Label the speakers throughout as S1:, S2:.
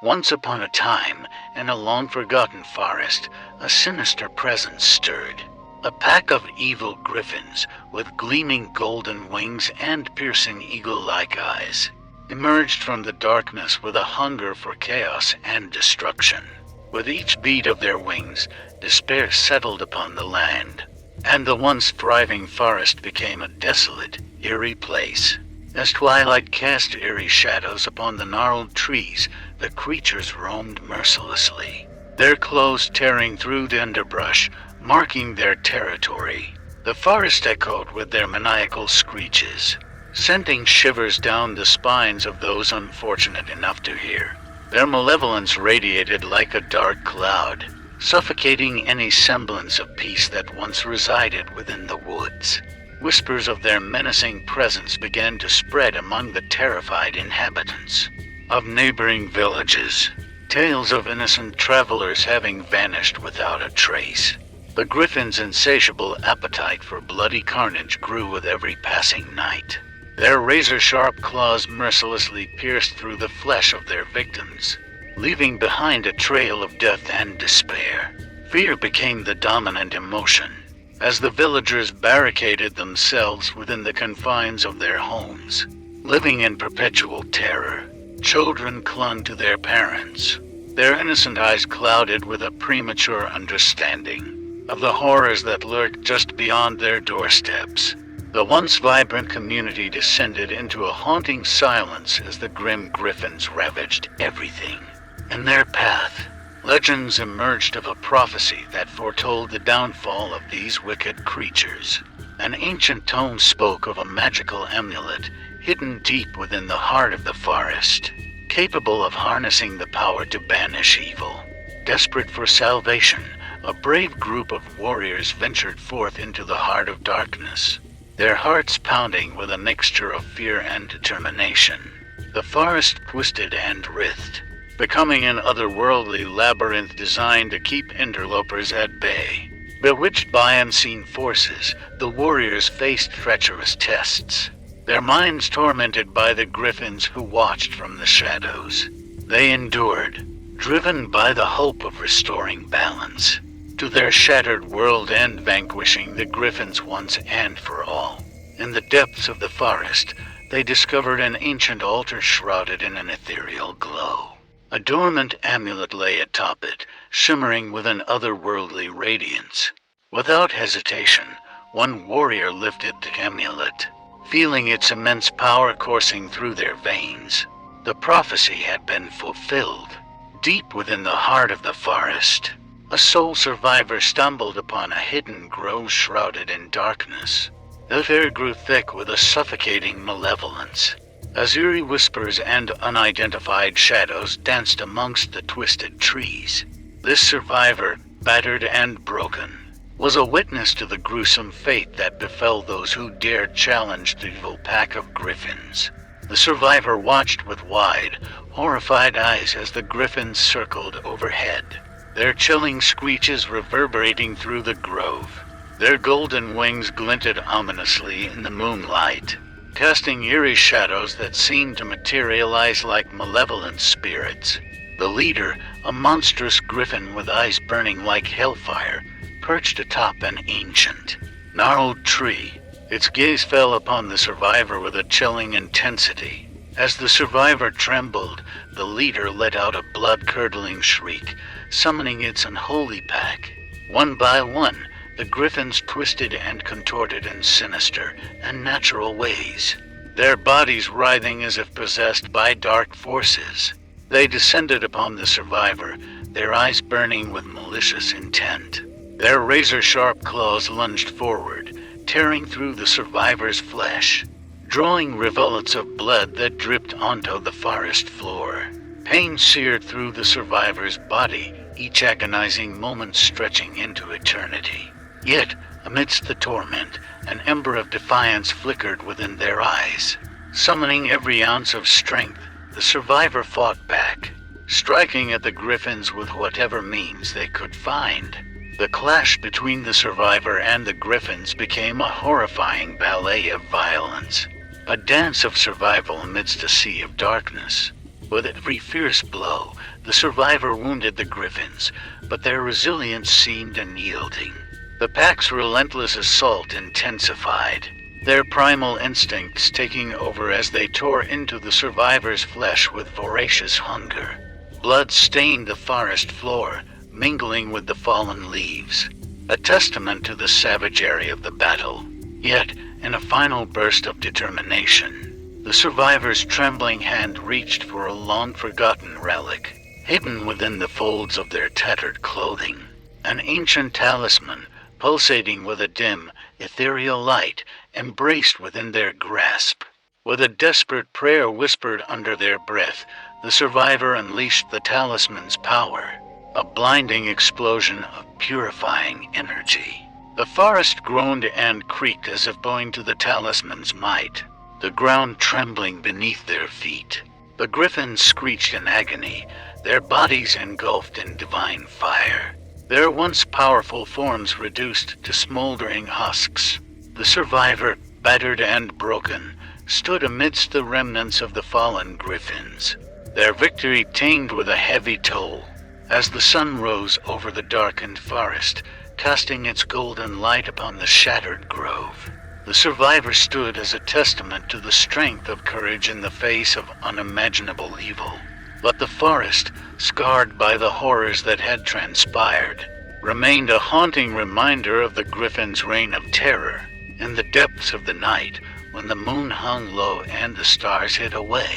S1: Once upon a time, in a long-forgotten forest, a sinister presence stirred. A pack of evil griffins, with gleaming golden wings and piercing eagle-like eyes, emerged from the darkness with a hunger for chaos and destruction. With each beat of their wings, despair settled upon the land, and the once thriving forest became a desolate, eerie place. As twilight cast eerie shadows upon the gnarled trees, the creatures roamed mercilessly, their claws tearing through the underbrush, marking their territory. The forest echoed with their maniacal screeches, sending shivers down the spines of those unfortunate enough to hear. Their malevolence radiated like a dark cloud, suffocating any semblance of peace that once resided within the woods. Whispers of their menacing presence began to spread among the terrified inhabitants of neighboring villages, tales of innocent travelers having vanished without a trace. The griffins' insatiable appetite for bloody carnage grew with every passing night. Their razor-sharp claws mercilessly pierced through the flesh of their victims, leaving behind a trail of death and despair. Fear became the dominant emotion, as the villagers barricaded themselves within the confines of their homes, living in perpetual terror. Children clung to their parents, their innocent eyes clouded with a premature understanding of the horrors that lurked just beyond their doorsteps. The once vibrant community descended into a haunting silence as the grim griffins ravaged everything in their path. Legends emerged of a prophecy that foretold the downfall of these wicked creatures. An ancient tome spoke of a magical amulet hidden deep within the heart of the forest, capable of harnessing the power to banish evil. Desperate for salvation, a brave group of warriors ventured forth into the heart of darkness, their hearts pounding with a mixture of fear and determination. The forest twisted and writhed, becoming an otherworldly labyrinth designed to keep interlopers at bay. Bewitched by unseen forces, the warriors faced treacherous tests, their minds tormented by the griffins who watched from the shadows. They endured, driven by the hope of restoring balance to their shattered world and vanquishing the griffins once and for all. In the depths of the forest, they discovered an ancient altar shrouded in an ethereal glow. A dormant amulet lay atop it, shimmering with an otherworldly radiance. Without hesitation, one warrior lifted the amulet, feeling its immense power coursing through their veins. The prophecy had been fulfilled. Deep within the heart of the forest, a sole survivor stumbled upon a hidden grove shrouded in darkness. The air grew thick with a suffocating malevolence, as eerie whispers and unidentified shadows danced amongst the twisted trees. This survivor, battered and broken, was a witness to the gruesome fate that befell those who dared challenge the evil pack of griffins. The survivor watched with wide, horrified eyes as the griffins circled overhead, their chilling screeches reverberating through the grove. Their golden wings glinted ominously in the moonlight, casting eerie shadows that seemed to materialize like malevolent spirits. The leader, a monstrous griffin with eyes burning like hellfire, perched atop an ancient, gnarled tree. Its gaze fell upon the survivor with a chilling intensity. As the survivor trembled, the leader let out a blood-curdling shriek, summoning its unholy pack. One by one, the griffins twisted and contorted in sinister, unnatural ways, their bodies writhing as if possessed by dark forces. They descended upon the survivor, their eyes burning with malicious intent. Their razor-sharp claws lunged forward, tearing through the survivor's flesh, drawing rivulets of blood that dripped onto the forest floor. Pain seared through the survivor's body, each agonizing moment stretching into eternity. Yet, amidst the torment, an ember of defiance flickered within their eyes. Summoning every ounce of strength, the survivor fought back, striking at the griffins with whatever means they could find. The clash between the survivor and the griffins became a horrifying ballet of violence, a dance of survival amidst a sea of darkness. With every fierce blow, the survivor wounded the griffins, but their resilience seemed unyielding. The pack's relentless assault intensified, their primal instincts taking over as they tore into the survivor's flesh with voracious hunger. Blood stained the forest floor, mingling with the fallen leaves, a testament to the savagery of the battle. Yet, in a final burst of determination, the survivor's trembling hand reached for a long-forgotten relic, hidden within the folds of their tattered clothing. An ancient talisman, pulsating with a dim, ethereal light, embraced within their grasp. With a desperate prayer whispered under their breath, the survivor unleashed the talisman's power, a blinding explosion of purifying energy. The forest groaned and creaked as if bowing to the talisman's might, the ground trembling beneath their feet. The griffins screeched in agony, their bodies engulfed in divine fire, their once powerful forms reduced to smoldering husks. The survivor, battered and broken, stood amidst the remnants of the fallen griffins, their victory tamed with a heavy toll. As the sun rose over the darkened forest, casting its golden light upon the shattered grove, the survivor stood as a testament to the strength of courage in the face of unimaginable evil. But the forest, scarred by the horrors that had transpired, remained a haunting reminder of the griffin's reign of terror. In the depths of the night, when the moon hung low and the stars hid away,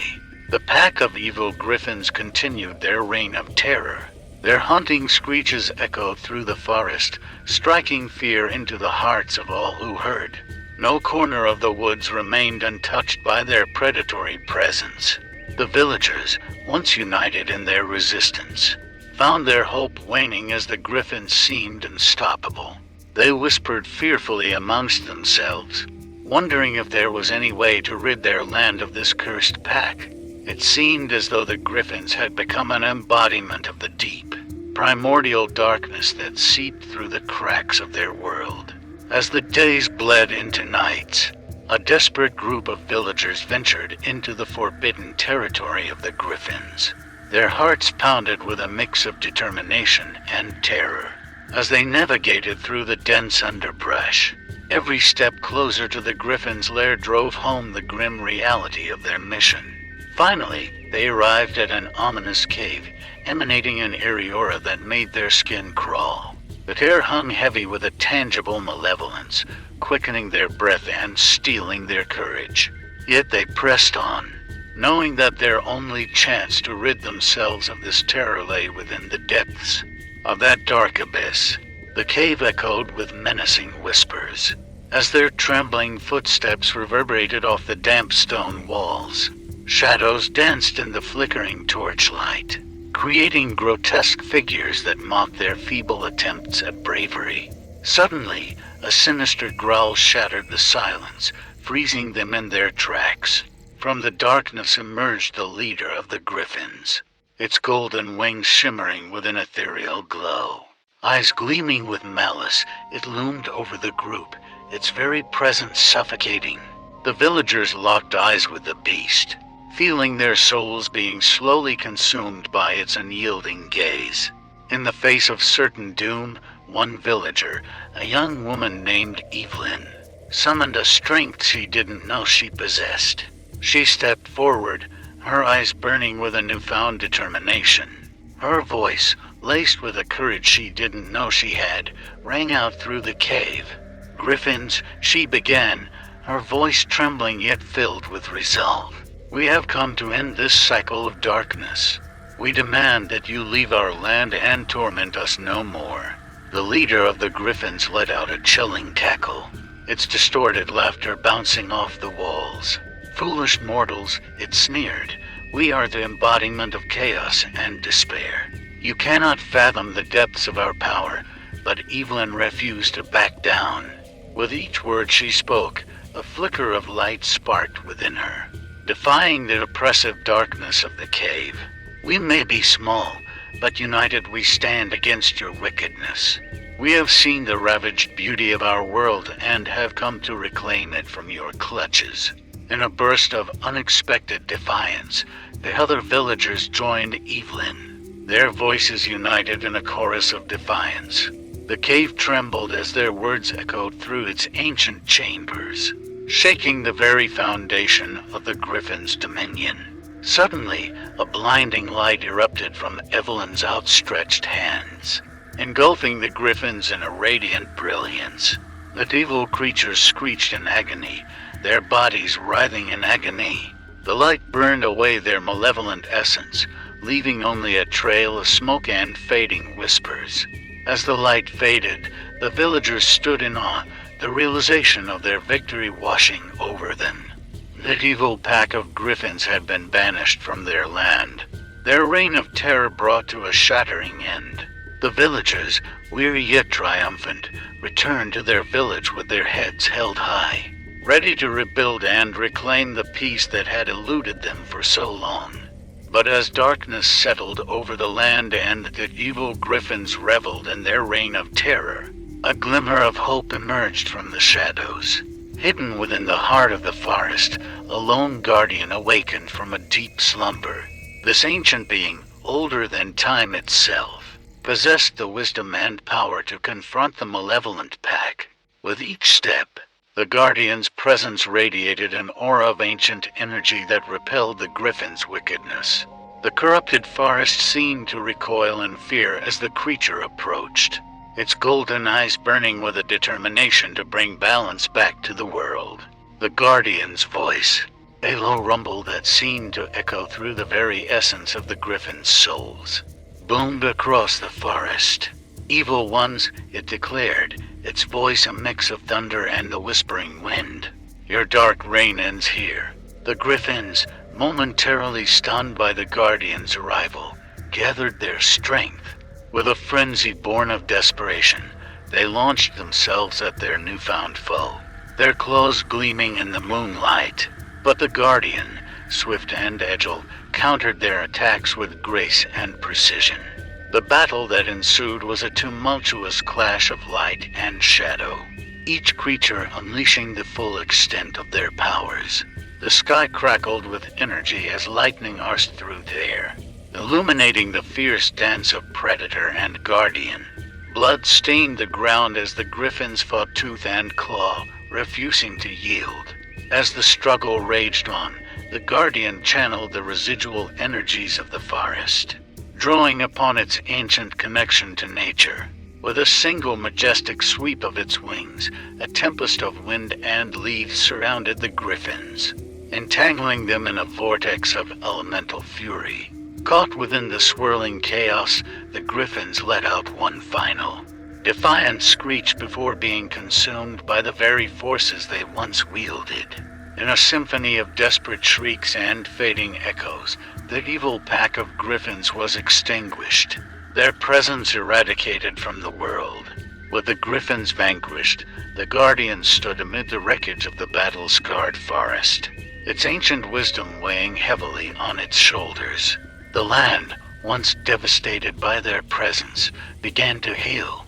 S1: the pack of evil griffins continued their reign of terror. Their haunting screeches echoed through the forest, striking fear into the hearts of all who heard. No corner of the woods remained untouched by their predatory presence. The villagers, once united in their resistance, found their hope waning as the griffins seemed unstoppable. They whispered fearfully amongst themselves, wondering if there was any way to rid their land of this cursed pack. It seemed as though the griffins had become an embodiment of the deep, primordial darkness that seeped through the cracks of their world. As the days bled into nights, a desperate group of villagers ventured into the forbidden territory of the griffins. Their hearts pounded with a mix of determination and terror. As they navigated through the dense underbrush, every step closer to the griffins' lair drove home the grim reality of their mission. Finally, they arrived at an ominous cave, emanating an eerie aura that made their skin crawl. The air hung heavy with a tangible malevolence, quickening their breath and stealing their courage. Yet they pressed on, knowing that their only chance to rid themselves of this terror lay within the depths of that dark abyss. The cave echoed with menacing whispers, as their trembling footsteps reverberated off the damp stone walls. Shadows danced in the flickering torchlight, creating grotesque figures that mocked their feeble attempts at bravery. Suddenly, a sinister growl shattered the silence, freezing them in their tracks. From the darkness emerged the leader of the griffins, its golden wings shimmering with an ethereal glow. Eyes gleaming with malice, it loomed over the group, its very presence suffocating. The villagers locked eyes with the beast, feeling their souls being slowly consumed by its unyielding gaze. In the face of certain doom, one villager, a young woman named Evelyn, summoned a strength she didn't know she possessed. She stepped forward, her eyes burning with a newfound determination. Her voice, laced with a courage she didn't know she had, rang out through the cave. "Griffins," she began, her voice trembling yet filled with resolve. "We have come to end this cycle of darkness. We demand that you leave our land and torment us no more." The leader of the griffins let out a chilling cackle, its distorted laughter bouncing off the walls. "Foolish mortals," it sneered, "we are the embodiment of chaos and despair. You cannot fathom the depths of our power," but Evelyn refused to back down. With each word she spoke, a flicker of light sparked within her, defying the oppressive darkness of the cave. "We may be small, but united we stand against your wickedness. We have seen the ravaged beauty of our world and have come to reclaim it from your clutches." In a burst of unexpected defiance, The other villagers joined Evelyn, their voices united in a chorus of defiance. The cave trembled as their words echoed through its ancient chambers, shaking the very foundation of the Griffin's dominion. Suddenly, a blinding light erupted from Evelyn's outstretched hands, engulfing the Griffins in a radiant brilliance. The evil creatures screeched in agony, their bodies writhing in agony. The light burned away their malevolent essence, leaving only a trail of smoke and fading whispers. As the light faded, the villagers stood in awe, the realization of their victory washing over them. The evil pack of Griffins had been banished from their land, their reign of terror brought to a shattering end. The villagers, weary yet triumphant, returned to their village with their heads held high, ready to rebuild and reclaim the peace that had eluded them for so long. But as darkness settled over the land and the evil Griffins reveled in their reign of terror, a glimmer of hope emerged from the shadows. Hidden within the heart of the forest, a lone guardian awakened from a deep slumber. This ancient being, older than time itself, possessed the wisdom and power to confront the malevolent pack. With each step, the Guardian's presence radiated an aura of ancient energy that repelled the Griffin's wickedness. The corrupted forest seemed to recoil in fear as the creature approached, its golden eyes burning with a determination to bring balance back to the world. The Guardian's voice, a low rumble that seemed to echo through the very essence of the Griffin's souls, boomed across the forest. "Evil ones," it declared, its voice a mix of thunder and the whispering wind. "Your dark reign ends here." The Griffins, momentarily stunned by the Guardian's arrival, gathered their strength. With a frenzy born of desperation, they launched themselves at their newfound foe, their claws gleaming in the moonlight. But the Guardian, swift and agile, countered their attacks with grace and precision. The battle that ensued was a tumultuous clash of light and shadow, each creature unleashing the full extent of their powers. The sky crackled with energy as lightning arced through the air, illuminating the fierce dance of predator and guardian. Blood stained the ground as the Griffins fought tooth and claw, refusing to yield. As the struggle raged on, the Guardian channeled the residual energies of the forest, drawing upon its ancient connection to nature. With a single majestic sweep of its wings, a tempest of wind and leaves surrounded the Griffins, entangling them in a vortex of elemental fury. Caught within the swirling chaos, the Griffins let out one final, defiant screech before being consumed by the very forces they once wielded. In a symphony of desperate shrieks and fading echoes, the evil pack of Griffins was extinguished, their presence eradicated from the world. With the Griffins vanquished, the Guardian stood amid the wreckage of the battle-scarred forest, its ancient wisdom weighing heavily on its shoulders. The land, once devastated by their presence, began to heal,